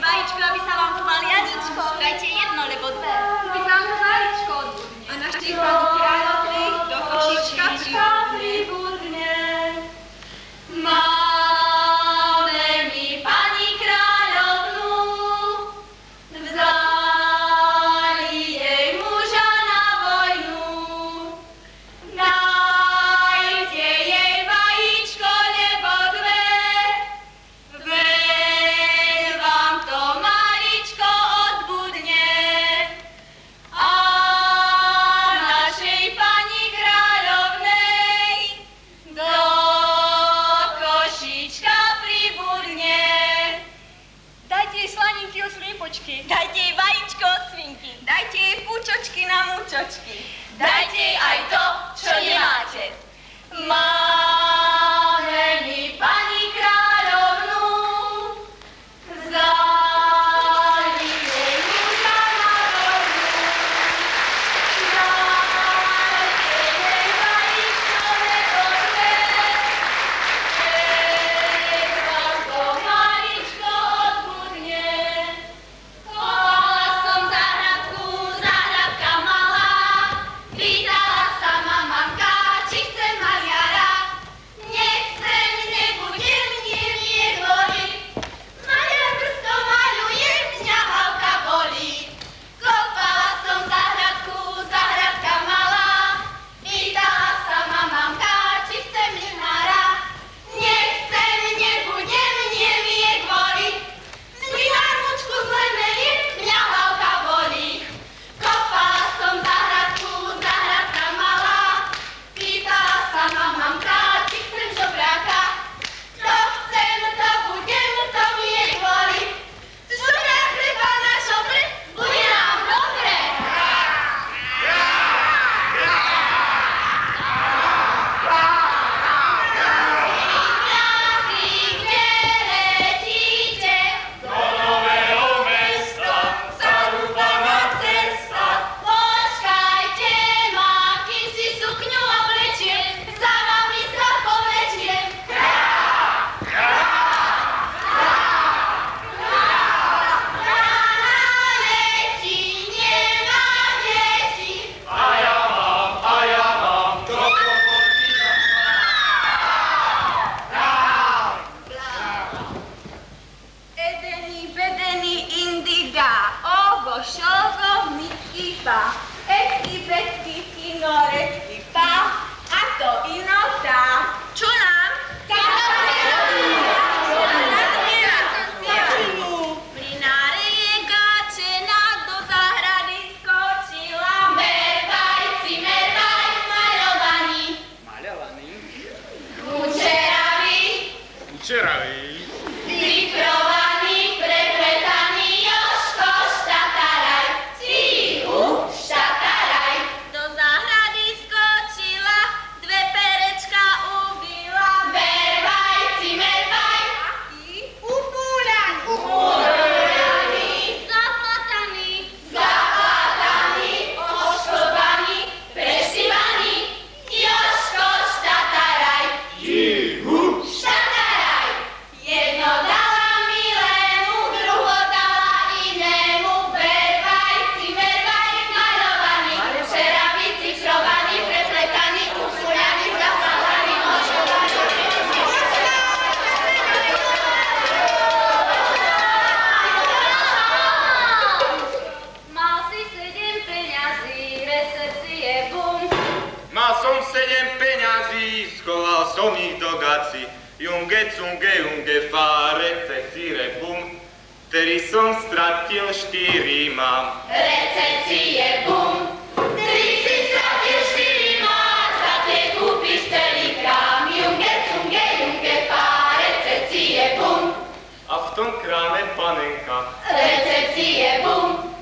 vajíčko, aby sa vám tu mali Janíčko. Dajte jedno, lebo dve. By nám to vajíčko odbudne. A naští panu kráľovny do košička pribudne. Máme mi pani kráľovnu, vzali jej muža na vojnu. Dajte jej vajíčko nebo dve, veď vám to maličko odbudne. A našej pani kráľovnej do košička pribudne. Dajte jej slaninky od sliepočky. Dajte jej vajíčko od svinky. Dajte jej púčočky na múčočky. Dajte jej aj to, čo nemáte. Máme mi pani kráľovnu, vzali jej muža na vojnu. Dajte jej vajíčko nebo dve, veď vám to maličko odbudne. Kopala som záhradku, záhradka malá, vítala sa ma mamka, či chcem maliara. Nechcem, nebudem, nie mi dvorí, maliar prstom maluje, mňa hlavka bolí. Kopala som záhradku, záhradka malá, vítala sa ma mamka, či chcem mlinára. Nechcem, nebudem, nie mi je kvôli, mlinár mučku zle melie, mňa hlavka bolí. Kopala som záhradku, záhradka malá, pýtala sa ma mamka, či chcem žobráka. To chcem, to budem, to mi je kvôli, žobrák chleba na žobre, bude nám dobre. Vy, kde letíte? Do nového mesta, zarúbaná cesta. Počkajte ma, kým si sukňu oblečiem, za vami sa povlečiem. Rána letí, nemá deti. A ja mám, do komórky Edeni, bedeni, indiga, ogo, šogo, mitky, pa. Etky, betky, kinoretky, pa. A to inota. Čo nám? Mlináre je gáčená, do záhrady skočila. Mervaj, cimervaj, maľovaný, Maľovaný, učeravý, učeravý, cifrovaný, prepletaný, Jožko, štataraj, cvihu, štataraj. Do záhrady skočila, dve perečka ubila. Mervaj, cimervaj, Upúľaný, zaplataný, ošklbaný, prešívaný, Jožko, štataraj, štataraj. Jedno dala milému, druho dala inému, mervaj, cimervaj, maľovaný, šeravý, cifrovaný, prepletaný, upúľaný, zaplataný, ošklbaný. Mal si 7 peňazí, recepcie bum. Mal som 7 peňazí, schoval som ich do gaci. Junge, cunge, junge, fare, cecire, bum. Vtedy som stratil 4 mám. Recepcie bum. 3 si stratil, 4 máš, za tie kúpiš celý krám. Junge, cunge, junge, fá, recepcie bum. A v tom kráme panenka. Recepcie bum.